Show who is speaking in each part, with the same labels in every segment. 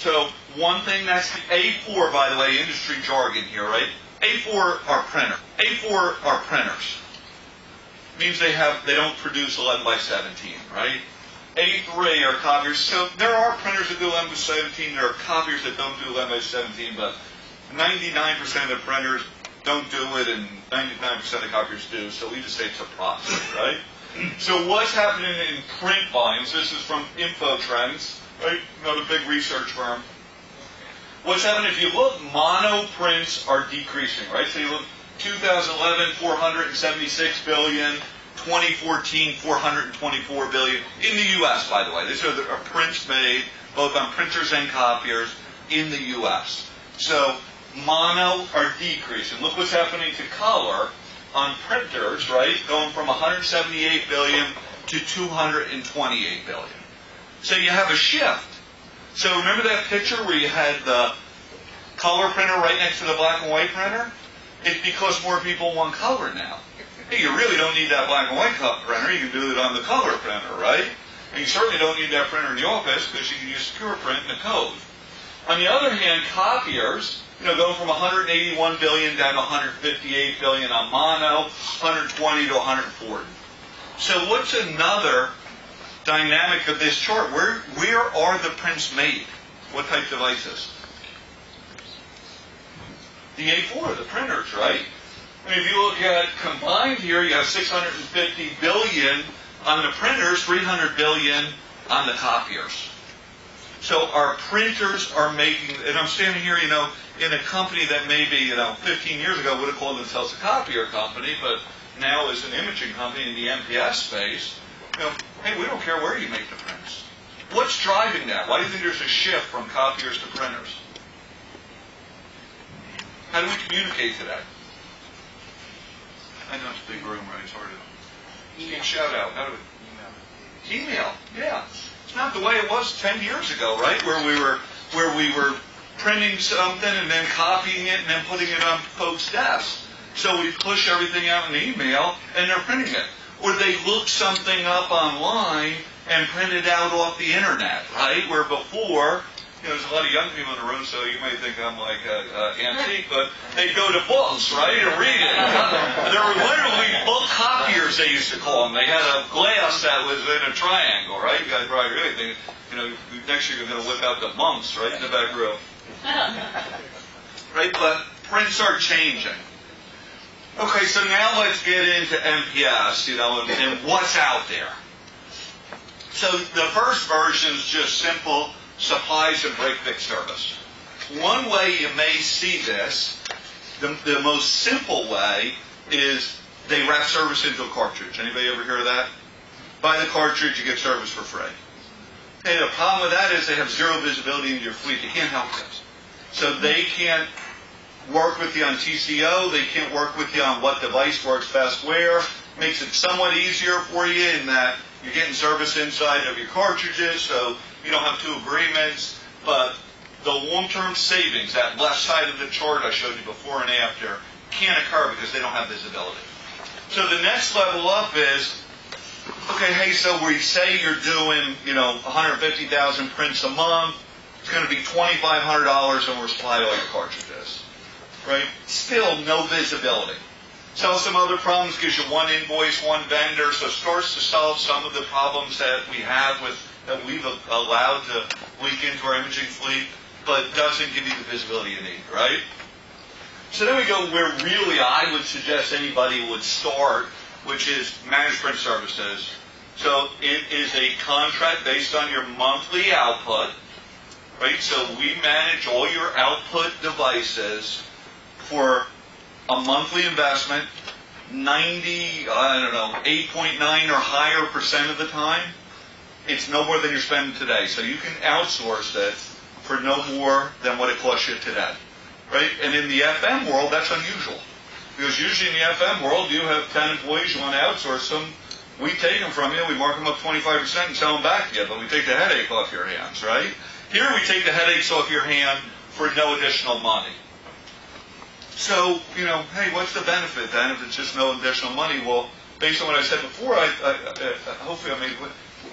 Speaker 1: So one thing that's A4, by the way, industry jargon here, right? A4 are printer. A4 are printers. Means they don't produce 11 by 17, right? A3 are copiers. So there are printers that do 11 by 17. There are copiers that don't do 11 by 17, but 99% of the printers don't do it, and 99% of the copiers do. So we just say it's a process, right? So what's happening in print volumes? This is from InfoTrends, right? Another big research firm. What's happening, if you look, mono prints are decreasing, right? So you look, 2011, 476 billion, 2014, 424 billion, in the U.S., by the way. These are prints made both on printers and copiers in the U.S. So mono are decreasing. Look what's happening to color on printers, right? Going from 178 billion to 228 billion. So you have a shift. So remember that picture where you had the color printer right next to the black and white printer? It's because more people want color now. Hey, you really don't need that black and white printer. You can do it on the color printer, right? And you certainly don't need that printer in the office because you can use secure print and the code. On the other hand, copiers, going from 181 billion down to 158 billion on mono, 120 to 140. So what's another dynamic of this chart? Where are the prints made? What type devices? The A4, the printers, right? I mean, if you look at combined here, you have 650 billion on the printers, 300 billion on the copiers. So our printers are making, and I'm standing here, in a company that maybe, 15 years ago would have called themselves a copier company, but now is an imaging company in the MPS space. Hey, we don't care where you make the prints. What's driving that? Why do you think there's a shift from copiers to printers? How do we communicate today? I know it's a big room, right? It's hard to shout out. How do we? Email. Yeah. It's not the way it was 10 years ago, right? Where we were printing something and then copying it and then putting it on folks' desks. So we push everything out in email and they're printing it. Or they look something up online and print it out off the internet, right? Where before, there's a lot of young people in the room, so you may think I'm like antique, but they go to books, right, and read it. There were literally book copiers, they used to call them. They had a glass that was in a triangle, right? You guys probably really think, next year you're going to whip out the monks, right, in the back row. Right, but prints are changing. Okay, so now let's get into MPS, and what's out there. So the first version is just simple supplies and break-fix service. One way you may see this, the most simple way, is they wrap service into a cartridge. Anybody ever hear of that? Buy the cartridge, you get service for free. Hey, the problem with that is they have zero visibility into your fleet. They can't help this. So they can't work with you on TCO. They can't work with you on what device works best where. Makes it somewhat easier for you in that you're getting service inside of your cartridges, so you don't have two agreements. But the long-term savings, that left side of the chart I showed you before and after, can't occur because they don't have visibility. So the next level up is, okay, hey, so we say you're doing, 150,000 prints a month. It's going to be $2,500 and we're supplying all your cartridges. Right? Still no visibility. So some other problems, gives you one invoice, one vendor, so it starts to solve some of the problems that we have that we've allowed to leak into our imaging fleet, but doesn't give you the visibility you need, right? So then we go where really I would suggest anybody would start, which is managed print services. So it is a contract based on your monthly output, right? So we manage all your output devices for a monthly investment, 8.9 or higher % of the time. It's no more than you're spending today. So you can outsource it for no more than what it costs you today, right? And in the FM world, that's unusual. Because usually in the FM world, you have 10 employees, you want to outsource them. We take them from you, we mark them up 25% and sell them back to you, but we take the headache off your hands, right? Here we take the headaches off your hand for no additional money. So, hey, what's the benefit then if it's just no additional money? Well, based on what I said before, hopefully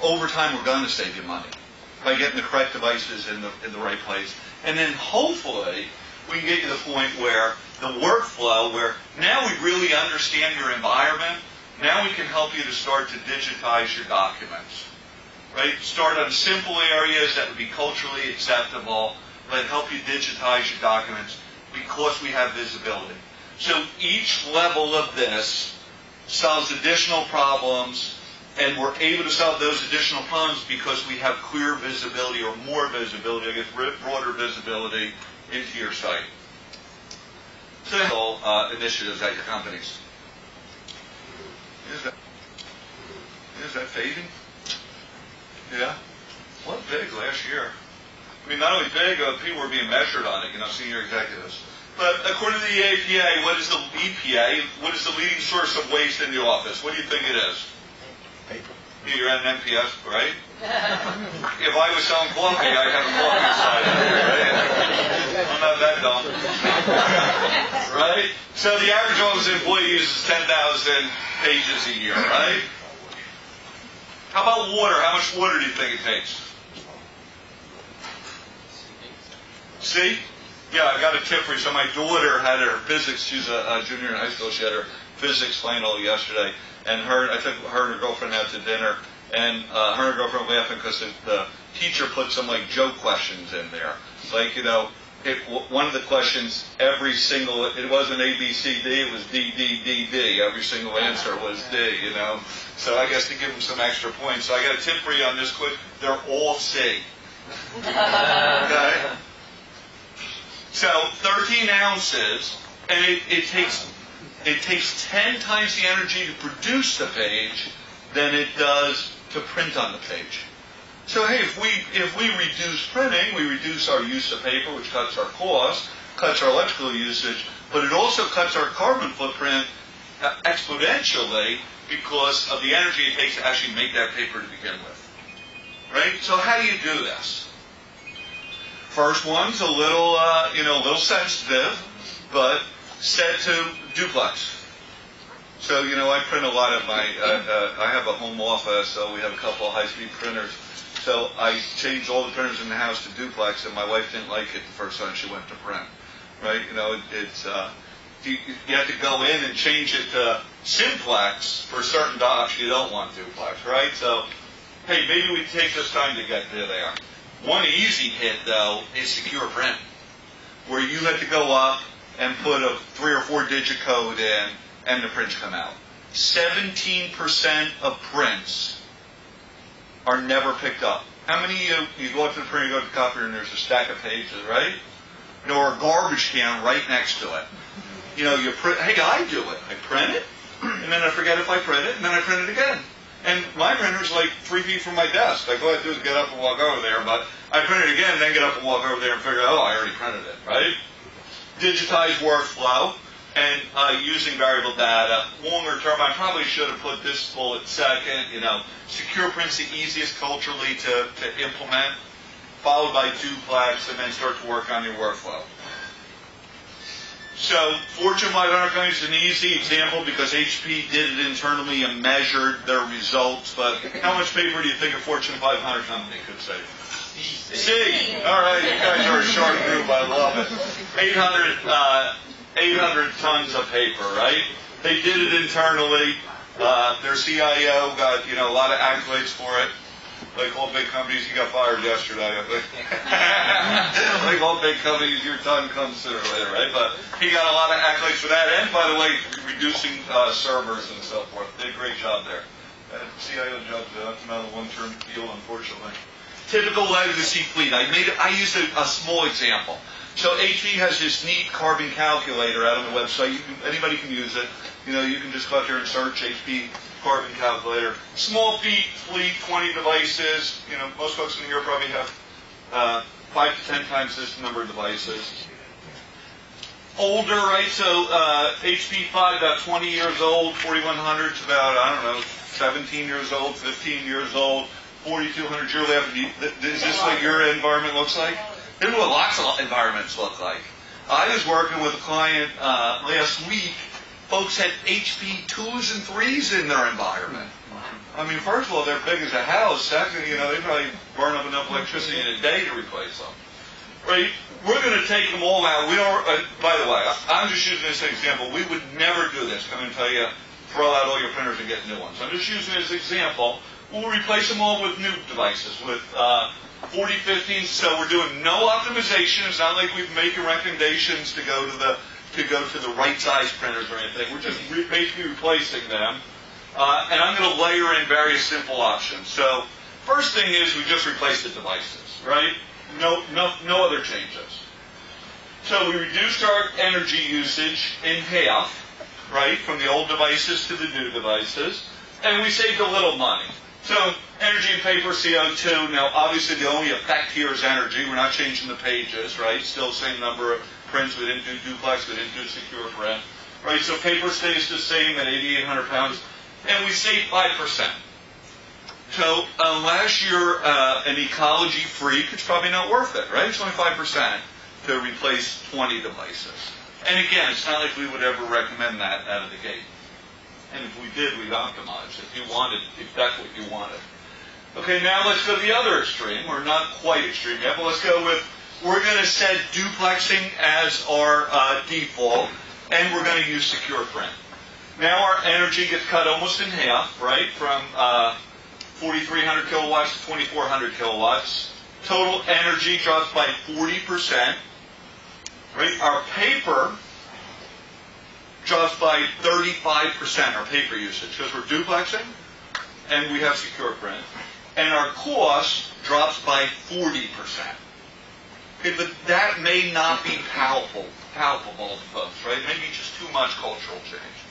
Speaker 1: over time we're going to save you money. by getting the correct devices in the right place. And then hopefully we can get you to the point where the workflow, where now we really understand your environment, now we can help you to start to digitize your documents. Right? Start on simple areas that would be culturally acceptable, but help you digitize your documents because we have visibility. So each level of this solves additional problems, and we're able to solve those additional problems because we have clear visibility, or more visibility, I guess broader visibility into your site. So initiatives at your companies. Is that fading? Yeah? Well, big last year. I mean, not only big, people were being measured on it, senior executives. But according to the EPA, what is the leading source of waste in the office? What do you think it is?
Speaker 2: Paper.
Speaker 1: You're at an MPS, right? If I was selling coffee, I'd have a coffee inside of it, right? I'm not that dumb. Right? So the average office employee uses 10,000 pages a year, right? How about water? How much water do you think it takes? See? Yeah, I got a tip for you. So my daughter had her physics. She's a junior in high school. She had her physics final yesterday. And I took her and her girlfriend out to dinner. And her and her girlfriend were laughing because the teacher put some joke questions in there. One of the questions, it wasn't A, B, C, D, it was D, D, D, D. Every single answer was D, So I guess to give them some extra points. So I got a tip for you on this quick. They're all C. Okay? So 13 ounces, and it takes 10 times the energy to produce the page than it does to print on the page. So hey, if we reduce printing, we reduce our use of paper, which cuts our cost, cuts our electrical usage, but it also cuts our carbon footprint exponentially because of the energy it takes to actually make that paper to begin with. Right? So how do you do this? First one's a little sensitive, but set to duplex. So, I print a lot of my, I have a home office, so we have a couple of high-speed printers. So I changed all the printers in the house to duplex, and my wife didn't like it the first time she went to print. Right? You have to go in and change it to simplex for certain docs you don't want duplex, right? So, hey, maybe we take this time to get to there. One easy hit, though, is secure print, where you have to go up and put a 3 or 4 digit code in, and the prints come out. 17% of prints are never picked up. How many of you go up to the printer, you go to the copier, and there's a stack of pages, right? Or a garbage can right next to it. You print. Hey, I do it. I print it, and then I forget if I print it, and then I print it again. And my printer's 3 feet from my desk. All I have to do is get up and walk over there, but I print it again, and then get up and walk over there and figure out, I already printed it, right? Digitized workflow, and using variable data. Longer term, I probably should have put this bullet second. Secure print's the easiest culturally to implement, followed by duplex, and then start to work on your workflow. So Fortune 500 companies is an easy example because HP did it internally and measured their results. But how much paper do you think a Fortune 500 company could save? C. All right, you guys are a sharp group. I love it. 800 tons of paper, right? They did it internally. Their CIO got a lot of accolades for it. Like all big companies, he got fired yesterday. Like all big companies, your time comes sooner or later, right? But he got a lot of accolades for that. And by the way, reducing servers and so forth. Did a great job there. CIO job, that's another one-term deal, unfortunately. Typical legacy fleet. I used a small example. So HP has this neat carbon calculator out on the website. Anybody can use it. You can just go out there and search HP carbon calculator. Small fleet, 20 devices. Most folks in here probably have 5 to 10 times this number of devices. Older, right? So HP 5, about 20 years old. 4100's about, 17 years old, 15 years old. 4200 year left. Is this what your environment looks like? This is what lots of environments look like. I was working with a client last week. Folks had HP 2s and 3s in their environment. I mean, first of all, they're big as a house. Second, they probably burn up enough electricity in a day to replace them. Right? We're going to take them all out. We don't. By the way, I'm just using this example. We would never do this. Come and tell you, throw out all your printers and get new ones. I'm just using it as an example. We'll replace them all with new devices, with 40, 15. So we're doing no optimization. It's not like we're making recommendations to go to the right size printers or anything. We're just basically replacing them. And I'm going to layer in various simple options. So first thing is we just replace the devices, right? No other changes. So we reduced our energy usage in half, right, from the old devices to the new devices, and we saved a little money. So energy and paper, CO2. Now, obviously, the only effect here is energy. We're not changing the pages, right? Still same number of prints. We didn't do duplex. We didn't do secure print, right? So paper stays the same at 8,800 pounds, and we save 5%. So unless you're an ecology freak, it's probably not worth it, right? It's only 5% to replace 20 devices. And again, it's not like we would ever recommend that out of the gate. And if we did, we'd optimize if that's what you wanted. Okay, now let's go to the other extreme. We're not quite extreme yet, but let's go with, we're going to set duplexing as our default, and we're going to use secure print. Now our energy gets cut almost in half, right, from 4,300 kilowatts to 2,400 kilowatts. Total energy drops by 40%. Right? Our paper drops by 35%, our paper usage, because we're duplexing and we have secure print. And our cost drops by 40%. Okay, but that may not be palpable to folks, right? Maybe just too much cultural change.